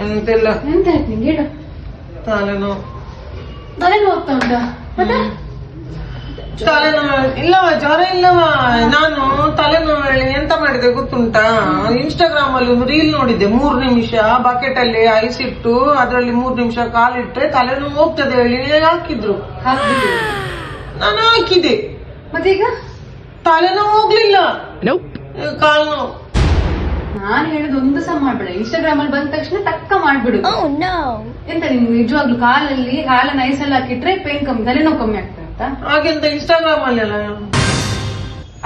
ಎಂತೆಲ್ಲ ಎಂತ ಆಯ್ತು ನಿಂಗೆ ಹೇಳು. ತಲೆನೋವು ಹೋಗ್ತಾ ಉಂಟಾ ಮತ್ತೆ? ತಲೆನೋವು ಇಲ್ಲವ, ಜ್ವರ ಇಲ್ಲವ. ನಾನು ತಲೆನೋವು ಎಂತ ಮಾಡಿದೆ ಗೊತ್ತುಂಟಾ? ಇನ್ಸ್ಟಾಗ್ರಾಮ್ ಅಲ್ಲಿ ಒಂದು ರೀಲ್ ನೋಡಿದ್ದೆ. 3 ನಿಮಿಷ ಬಕೆಟ್ ಅಲ್ಲಿ ಐಸ್ ಇಟ್ಟು ಅದ್ರಲ್ಲಿ 3 ನಿಮಿಷ ಕಾಲಿಟ್ರೆ ತಲೆನೋವು ಹೋಗ್ತದೆ ಹೇಳಿ ಹಾಕಿದ್ರು. ನಾನು ಹಾಕಿದೆ, ಮತ್ತೆ ಈಗ ತಲೆನೋವು ಹೋಗ್ಲಿಲ್ಲ, ಕಾಲ್ ನೋವು. ನಾನ್ ಹೇಳುದು ಒಂದು ಸಹ ಮಾಡ್ಬೇಡ. ಇನ್ಸ್ಟಾಗ್ರಾಮ್ ಅಲ್ಲಿ ಬಂದ ತಕ್ಷಣ ಟಕ್ಕ ಮಾಡ್ಬಿಡು. ಎಂತ ನಿಮ್ಗೆ ನಿಜವಾಗ್ಲು ಕಾಲನ್ನ ಐಸಲ್ಲಿ ಹಾಕಿಟ್ರೆ ಪೇನ್ ಕಮ್ಮಿ, ತಲೆನೋವು ಕಮ್ಮಿ ಆಗ್ತದೆ ಅಂತ ಹಾಗೆಂತ ಇನ್ಸ್ಟಾಗ್ರಾಮ್ ಅಲ್ಲಿ ಅಲ್ಲ,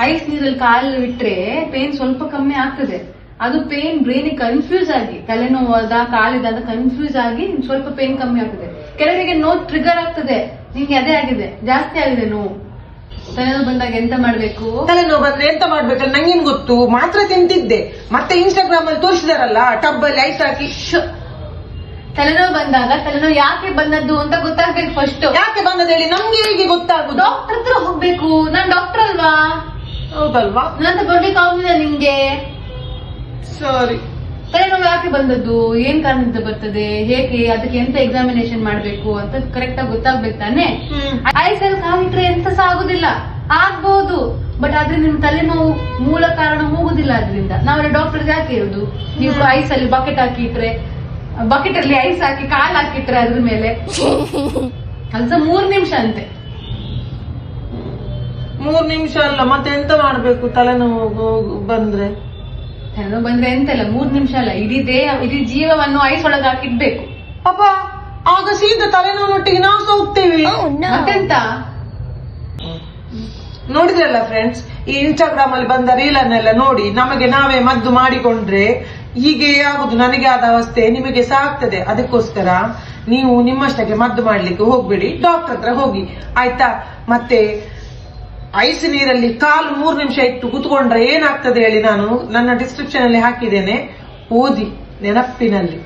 ಐಸ್ ನೀರಲ್ಲಿ ಕಾಲು ಇಟ್ರೆ ಪೇನ್ ಸ್ವಲ್ಪ ಕಮ್ಮಿ ಆಗ್ತದೆ. ಅದು ಪೇನ್ ಬ್ರೈನ್ ಕನ್ಫ್ಯೂಸ್ ಆಗಿ ತಲೆನೋವಾದ ಕಾಲಿದಾದ ಕನ್ಫ್ಯೂಸ್ ಆಗಿ ಸ್ವಲ್ಪ ಪೇನ್ ಕಮ್ಮಿ ಆಗ್ತದೆ. ಕೆಲವರಿಗೆ ನೋವು ಟ್ರಿಗರ್ ಆಗ್ತದೆ. ನಿಮ್ಗೆ ಅದೇ ಆಗಿದೆ, ಜಾಸ್ತಿ ಆಗಿದೆ ನೋವು. ತಲೆನೋವು ಬಂದಾಗ ಎಂತ ಮಾಡ್ಬೇಕು? ತಲೆನೋವು ಬಂದ್ರೆ ಎಂತ ಮಾಡ್ಬೇಕಲ್ಲ ನಂಗೇನ್ ಗೊತ್ತು. ಮಾತ್ರ ತಿಂತಿದ್ದೆ, ಮತ್ತೆ ಇನ್ಸ್ಟಾಗ್ರಾಮ್ ಅಲ್ಲಿ ತೋರಿಸಿದಾರಲ್ಲ ಟಬ್ ಅಲ್ಲಿ ಐಸ್ ಹಾಕಿ. ತಲೆನೋವು ಬಂದಾಗ ತಲೆನೋವು ಯಾಕೆ ಬಂದದ್ದು ಅಂತ ಗೊತ್ತಾಗ್ಬೇಕು ಫಸ್ಟ್. ಯಾಕೆ ಬಂದದ್ದು ಹೇಳಿ ನಮ್ಗೆ ಹೇಗೆ ಗೊತ್ತಾಗುದು? ಡಾಕ್ಟರ್ ಹತ್ರ ಹೋಗ್ಬೇಕು. ನಾನ್ ಡಾಕ್ಟರ್ ಅಲ್ವಾ? ಹೌದಲ್ವಾ? ನಂತ ಬರ್ಬೇಕಾಗುದಿಲ್ಲ ನಿಮ್ಗೆ. ಸರಿ, ತಲೆನೋವು ಯಾಕೆ ಬಂದದ್ದು, ಏನ್ ಕಾರಣದಿಂದ ಬರ್ತದೆ, ಹೇಗೆ, ಅದಕ್ಕೆ ಎಂತ ಎಕ್ಸಾಮಿನೇಷನ್ ಮಾಡ್ಬೇಕು ಅಂತ ಕರೆಕ್ಟ್ ಆಗಿ ಗೊತ್ತಾಗ್ಬೇಕು ತಾನೆ. ಐಸಲ್ಲಿ ಕಾಲಿಟ್ರೆ ಎಂತ ಸಹ ಆಗುದಿಲ್ಲ, ಆಗ್ಬಹುದು, ಬಟ್ ಆದ್ರೆ ನಿಮ್ ತಲೆನೋವು ಮೂಲ ಕಾರಣ ಹೋಗುದಿಲ್ಲ. ಅದರಿಂದ ನಾವೆಲ್ಲ ಡಾಕ್ಟರ್ ಯಾಕೆ ಇರುದು? ನೀವು ಐಸಲ್ಲಿ ಬಕೆಟ್ ಹಾಕಿ ಇಟ್ರೆ, ಬಕೆಟ್ ಅಲ್ಲಿ ಐಸ್ ಹಾಕಿ ಕಾಲ್ ಹಾಕಿಟ್ರೆ ಅದ್ರ ಮೇಲೆ ಅದು 3 ನಿಮಿಷ ಅಂತೆ. 3 ನಿಮಿಷ ಅಲ್ಲ, ಮತ್ತೆ ಎಂತ ಮಾಡ್ಬೇಕು ತಲೆನೋವು ಬಂದ್ರೆ? ತಲೆನೋವು ಬಂದ್ರೆ ಎಂತೆಲ್ಲ 3 ನಿಮಿಷ ಅಲ್ಲ, ಇಡೀ ಜೀವವನ್ನು ಐಸ್ ಒಳಗೆ ಹಾಕಿಡ್ಬೇಕು. ಪಾಪ ಆಗ ಸೀದಾ ತಲೆನೋವೊಟ್ಟಿಗೆ ನಾವು ಸಹ ಹೋಗ್ತೇವೆ. ಮತ್ತೆಂತ ನೋಡಿದ್ರಲ್ಲ ಫ್ರೆಂಡ್ಸ್, ಈ ಇನ್ಸ್ಟಾಗ್ರಾಮ್ ಅಲ್ಲಿ ಬಂದ ರೀಲನ್ನೆಲ್ಲ ನೋಡಿ ನಮಗೆ ನಾವೇ ಮದ್ದು ಮಾಡಿಕೊಂಡ್ರೆ ಹೀಗೆ ಆಗುದು. ನನಗೆ ಆದ ಅವಸ್ಥೆ ನಿಮಗೆ ಸಹ ಆಗ್ತದೆ. ಅದಕ್ಕೋಸ್ಕರ ನೀವು ನಿಮ್ಮಷ್ಟಕ್ಕೆ ಮದ್ದು ಮಾಡ್ಲಿಕ್ಕೆ ಹೋಗ್ಬೇಡಿ, ಡಾಕ್ಟರ್ ಹತ್ರ ಹೋಗಿ, ಆಯ್ತಾ? ಮತ್ತೆ ಐಸ್ ನೀರಲ್ಲಿ ಕಾಲು 3 ನಿಮಿಷ ಇಟ್ಟು ಕುತ್ಕೊಂಡ್ರೆ ಏನಾಗ್ತದೆ ಹೇಳಿ ನಾನು ನನ್ನ ಡಿಸ್ಕ್ರಿಪ್ಷನ್ ಅಲ್ಲಿ ಹಾಕಿದ್ದೇನೆ, ಓದಿ ನೆನಪಿನಲ್ಲಿ.